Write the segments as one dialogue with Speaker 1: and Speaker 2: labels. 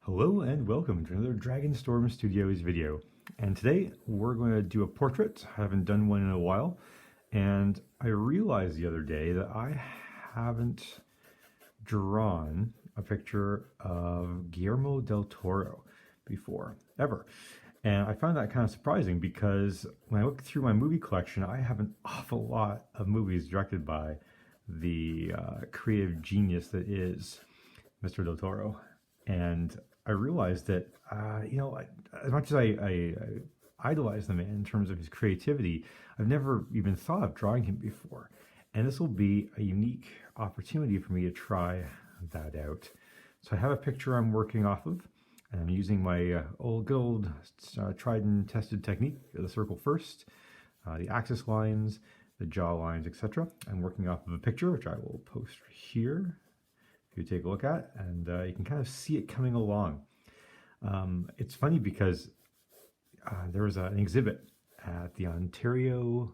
Speaker 1: Hello and welcome to another Dragonstorm Studios video. And today we're going to do a portrait. I haven't done one in a while. And I realized the other day that I haven't drawn a picture of Guillermo Del Toro before, ever. And I found that kind of surprising because when I look through my movie collection, I have an awful lot of movies directed by the creative genius that is Mr. Del Toro. And I realized that, as much as I idolize the man in terms of his creativity, I've never even thought of drawing him before. And this will be a unique opportunity for me to try that out. So I have a picture I'm working off of, and I'm using my good old tried and tested technique, the circle first, the axis lines, the jaw lines, etc. I'm working off of a picture, which I will post here. You take a look at, and you can kind of see it coming along. It's funny because there was an exhibit at the Ontario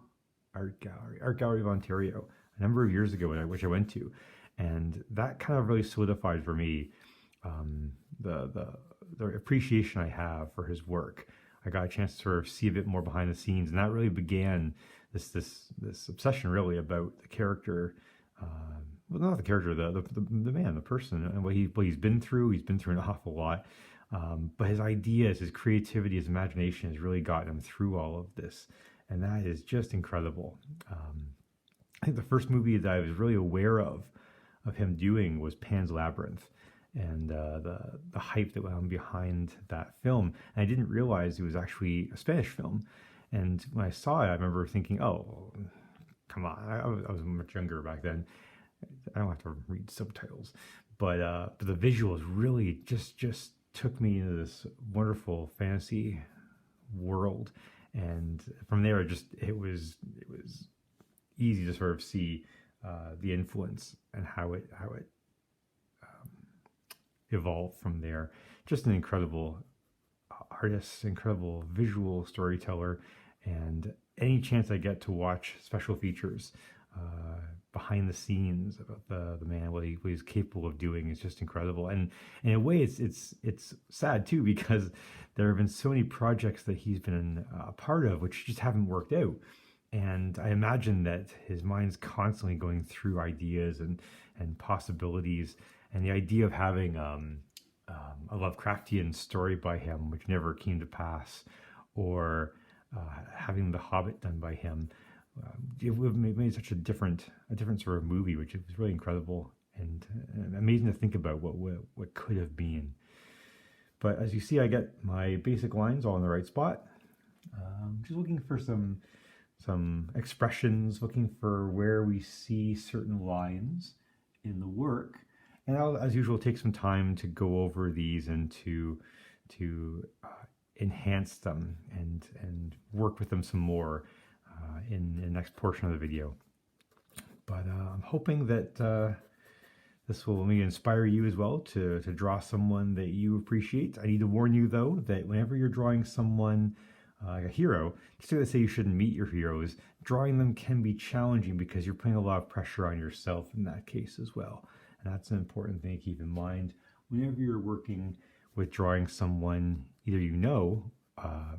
Speaker 1: Art Gallery of Ontario a number of years ago, which I went to, and that kind of really solidified for me the appreciation I have for his work. I got a chance to sort of see a bit more behind the scenes, and that really began this obsession really about the character. Well, not the character, the man, the person, and what he's been through. He's been through an awful lot, but his ideas, his creativity, his imagination has really gotten him through all of this, and that is just incredible. I think the first movie that I was really aware of him doing was Pan's Labyrinth, and the hype that went on behind that film. And I didn't realize it was actually a Spanish film. And when I saw it, I remember thinking, "Oh, come on!" I was much younger back then. I don't have to read subtitles, but the visuals really just took me into this wonderful fantasy world, and from there it was easy to sort of see the influence and how it evolved from there. Just an incredible artist, incredible visual storyteller, and any chance I get to watch special features behind the scenes about the man, what he's capable of doing is just incredible. And in a way, it's sad too, because there have been so many projects that he's been a part of which just haven't worked out. And I imagine that his mind's constantly going through ideas and possibilities, and the idea of having a Lovecraftian story by him, which never came to pass, or having The Hobbit done by him. It would have made such a different sort of movie, which was really incredible and amazing to think about what could have been. But as you see, I get my basic lines all in the right spot. Just looking for some expressions, looking for where we see certain lines in the work, and I'll, as usual, take some time to go over these and to enhance them and work with them some more in the next portion of the video. But I'm hoping that this will maybe inspire you as well to draw someone that you appreciate. I need to warn you though that whenever you're drawing someone like a hero, just to say you shouldn't meet your heroes, drawing them can be challenging because you're putting a lot of pressure on yourself in that case as well. And that's an important thing to keep in mind whenever you're working with drawing someone either you know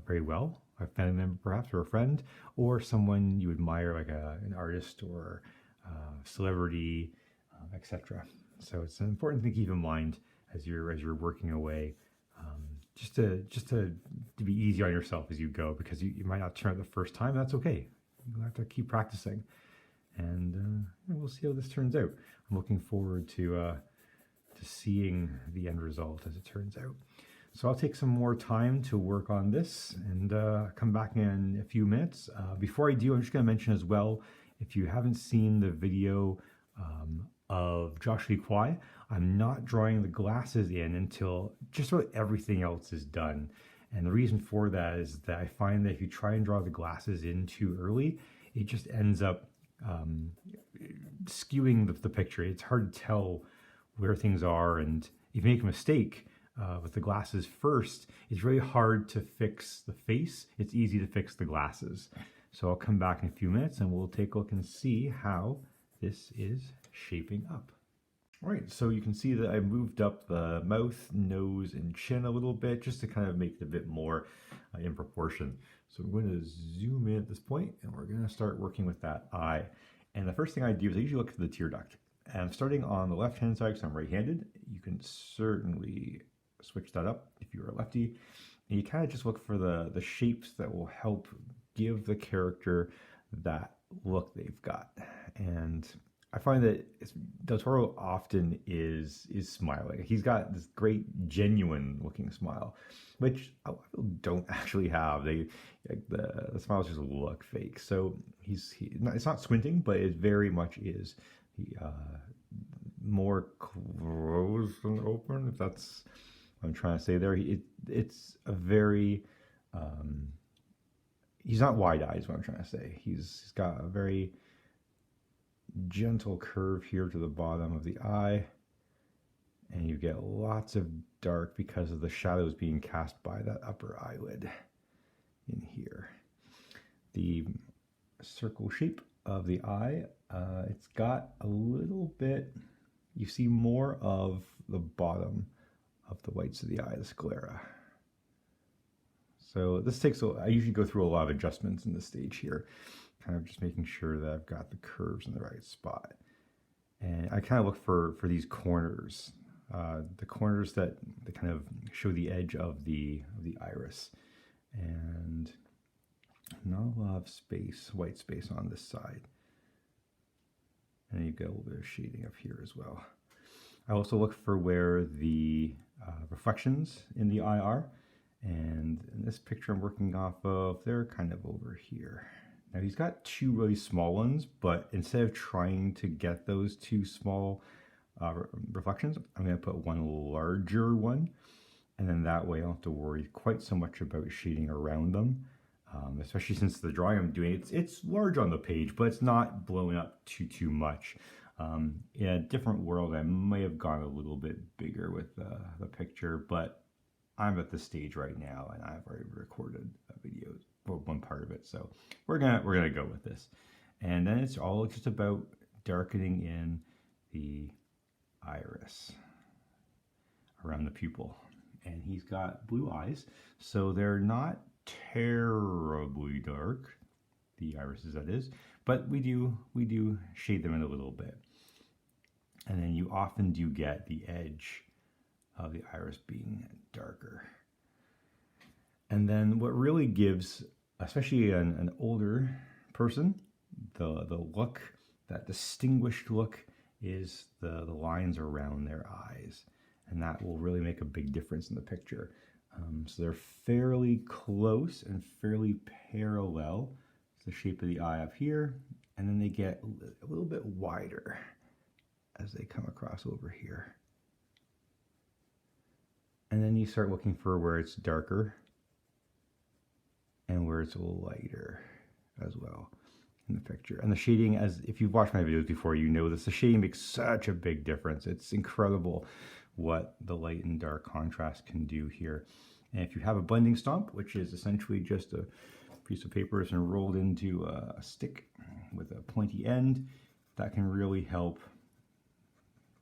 Speaker 1: very well, a family member perhaps, or a friend, or someone you admire, like an artist or celebrity, etc. So it's an important thing to keep in mind as you're working away, just to be easy on yourself as you go, because you might not turn out the first time. That's okay. You'll have to keep practicing, and we'll see how this turns out. I'm looking forward to seeing the end result as it turns out. So I'll take some more time to work on this and come back in a few minutes. Before I do, I'm just going to mention as well, if you haven't seen the video of Josh Lee Kwai, I'm not drawing the glasses in until just about everything else is done. And the reason for that is that I find that if you try and draw the glasses in too early, it just ends up skewing the picture. It's hard to tell where things are, and if you make a mistake with the glasses first, it's really hard to fix the face. It's easy to fix the glasses. So I'll come back in a few minutes and we'll take a look and see how this is shaping up. All right, so you can see that I moved up the mouth, nose, and chin a little bit just to kind of make it a bit more in proportion. So I'm going to zoom in at this point, and we're going to start working with that eye. And the first thing I do is I usually look for the tear duct. And I'm starting on the left-hand side because I'm right-handed. You can certainly switch that up if you're a lefty. And you kind of just look for the shapes that will help give the character that look they've got. And I find that Del Toro often is smiling. He's got this great, genuine looking smile, which a lot of people don't actually have. They like the smiles just look fake. So it's not squinting, but it very much is. He more closed than open, if that's what I'm trying to say there. It's a very he's not wide-eyed is what I'm trying to say. He's got a very gentle curve here to the bottom of the eye, and you get lots of dark because of the shadows being cast by that upper eyelid in here. The circle shape of the eye, it's got a little bit, you see more of the bottom of the whites of the eye, the sclera. So this takes, I usually go through a lot of adjustments in this stage here, kind of just making sure that I've got the curves in the right spot. And I kind of look for these corners, the corners that kind of show the edge of the iris. And not a lot of space, white space on this side. And you've got a little bit of shading up here as well. I also look for where the reflections in the eye are. And in this picture I'm working off of, they're kind of over here. Now he's got two really small ones, but instead of trying to get those two small reflections, I'm going to put one larger one. And then that way I don't have to worry quite so much about shading around them. Especially since the drawing I'm doing, it's large on the page, but it's not blowing up too much. In a different world, I may have gone a little bit bigger with the picture, but I'm at this stage right now, and I've already recorded a video for one part of it, so we're gonna go with this. And then it's all just about darkening in the iris around the pupil. And he's got blue eyes, so they're not terribly dark, the irises that is, but we do shade them in a little bit. And then you often do get the edge of the iris being darker. And then what really gives, especially an older person, the look, that distinguished look, is the lines around their eyes. And that will really make a big difference in the picture. So they're fairly close and fairly parallel to the shape of the eye up here. And then they get a little bit wider as they come across over here. And then you start looking for where it's darker and where it's lighter as well in the picture. And the shading, as if you've watched my videos before, you know this, the shading makes such a big difference. It's incredible what the light and dark contrast can do here. And if you have a blending stomp, which is essentially just a piece of paper that's rolled into a stick with a pointy end, that can really help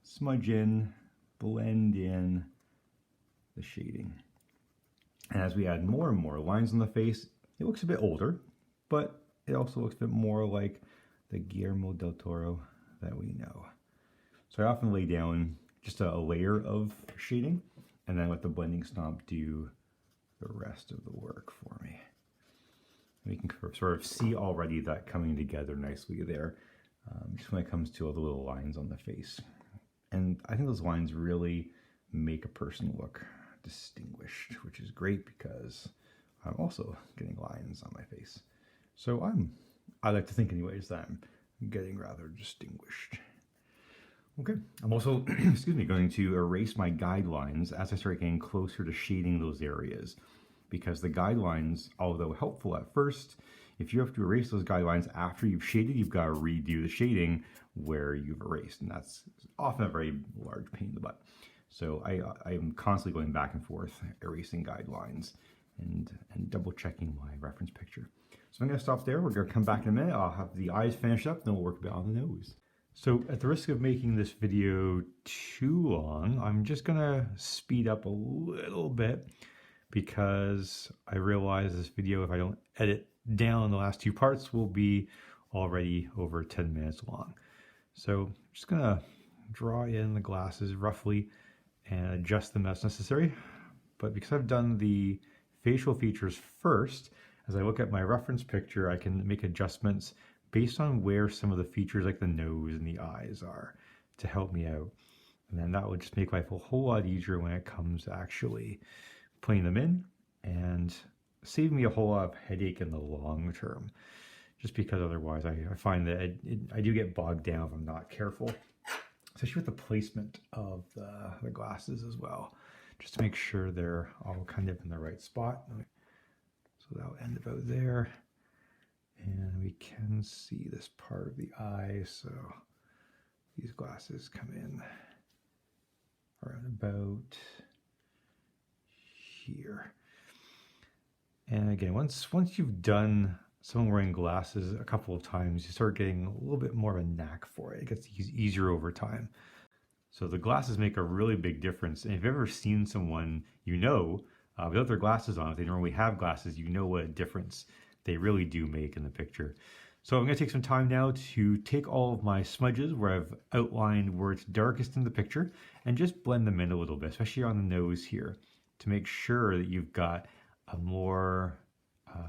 Speaker 1: smudge in, blend in the shading. And as we add more and more lines on the face, it looks a bit older, but it also looks a bit more like the Guillermo Del Toro that we know. So I often lay down just a layer of shading, and then let the blending stomp do the rest of the work for me. And you can sort of see already that coming together nicely there, just when it comes to all the little lines on the face. And I think those lines really make a person look distinguished, which is great because I'm also getting lines on my face. So I like to think anyways that I'm getting rather distinguished. Okay, I'm also, excuse me, going to erase my guidelines as I start getting closer to shading those areas, because the guidelines, although helpful at first, if you have to erase those guidelines after you've shaded, you've got to redo the shading where you've erased, and that's often a very large pain in the butt. So I'm constantly going back and forth, erasing guidelines and double checking my reference picture. So I'm going to stop there. We're going to come back in a minute. I'll have the eyes finished up, then we'll work a bit on the nose. So at the risk of making this video too long, I'm just gonna speed up a little bit because I realize this video, if I don't edit down the last two parts, will be already over 10 minutes long. So I'm just gonna draw in the glasses roughly and adjust them as necessary. But because I've done the facial features first, as I look at my reference picture, I can make adjustments based on where some of the features like the nose and the eyes are to help me out. And then that will just make life a whole lot easier when it comes to actually putting them in and save me a whole lot of headache in the long term. Just because otherwise I find that I do get bogged down if I'm not careful, especially with the placement of the glasses as well, just to make sure they're all kind of in the right spot. So that'll end about there. And we can see this part of the eye, so these glasses come in around about here. And again, once you've done someone wearing glasses a couple of times, you start getting a little bit more of a knack for it. It gets easier over time. So the glasses make a really big difference. And if you've ever seen someone without their glasses on, if they normally have glasses, you know what a difference they really do make in the picture. So I'm going to take some time now to take all of my smudges where I've outlined where it's darkest in the picture and just blend them in a little bit, especially on the nose here, to make sure that you've got a more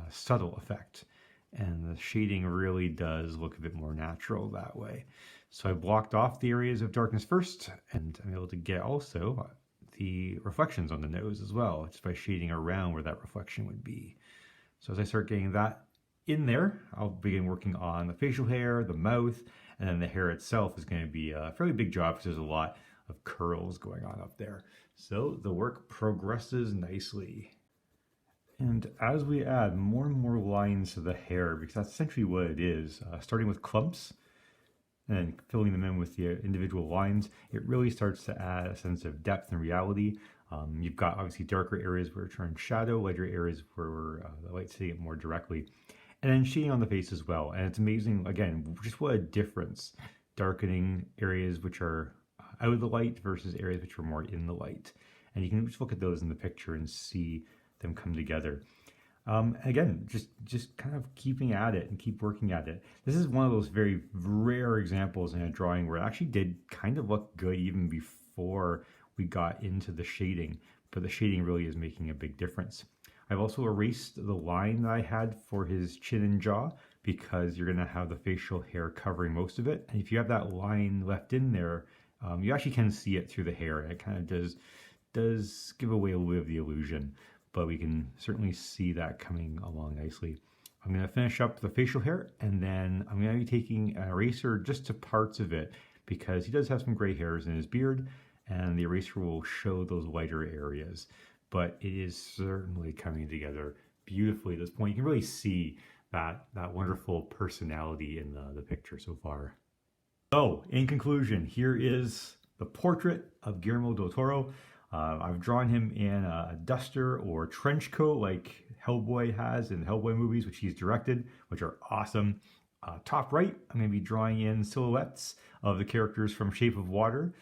Speaker 1: subtle effect. And the shading really does look a bit more natural that way. So I blocked off the areas of darkness first, and I'm able to get also the reflections on the nose as well, just by shading around where that reflection would be. So as I start getting that in there, I'll begin working on the facial hair, the mouth, and then the hair itself is going to be a fairly big job because there's a lot of curls going on up there. So the work progresses nicely. And as we add more and more lines to the hair, because that's essentially what it is, starting with clumps and filling them in with the individual lines, it really starts to add a sense of depth and reality. You've got obviously darker areas where it's turned shadow, lighter areas where the light's hitting it more directly, and then shading on the face as well. And it's amazing, again, just what a difference darkening areas which are out of the light versus areas which are more in the light. And you can just look at those in the picture and see them come together. Again, just kind of keeping at it and keep working at it. This is one of those very rare examples in a drawing where it actually did kind of look good even before we got into the shading, but the shading really is making a big difference. I've also erased the line that I had for his chin and jaw because you're gonna have the facial hair covering most of it. And if you have that line left in there, you actually can see it through the hair. And it kind of does give away a little bit of the illusion, but we can certainly see that coming along nicely. I'm gonna finish up the facial hair, and then I'm gonna be taking an eraser just to parts of it because he does have some gray hairs in his beard, and the eraser will show those lighter areas. But it is certainly coming together beautifully at this point. You can really see that wonderful personality in the picture so far. So, in conclusion, here is the portrait of Guillermo Del Toro. I've drawn him in a duster or trench coat like Hellboy has in the Hellboy movies, which he's directed, which are awesome. Top right, I'm going to be drawing in silhouettes of the characters from Shape of Water,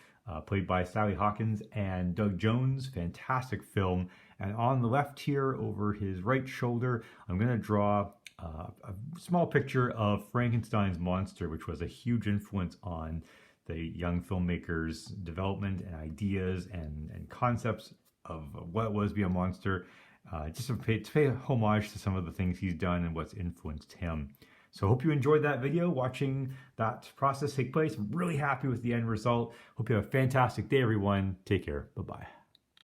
Speaker 1: played by Sally Hawkins and Doug Jones. Fantastic film. And on the left here, over his right shoulder, I'm going to draw a small picture of Frankenstein's monster, which was a huge influence on the young filmmaker's development and ideas and concepts of what it was to be a monster, just to pay homage to some of the things he's done and what's influenced him. So I hope you enjoyed that video, watching that process take place. I'm really happy with the end result. Hope you have a fantastic day, everyone. Take care. Bye-bye.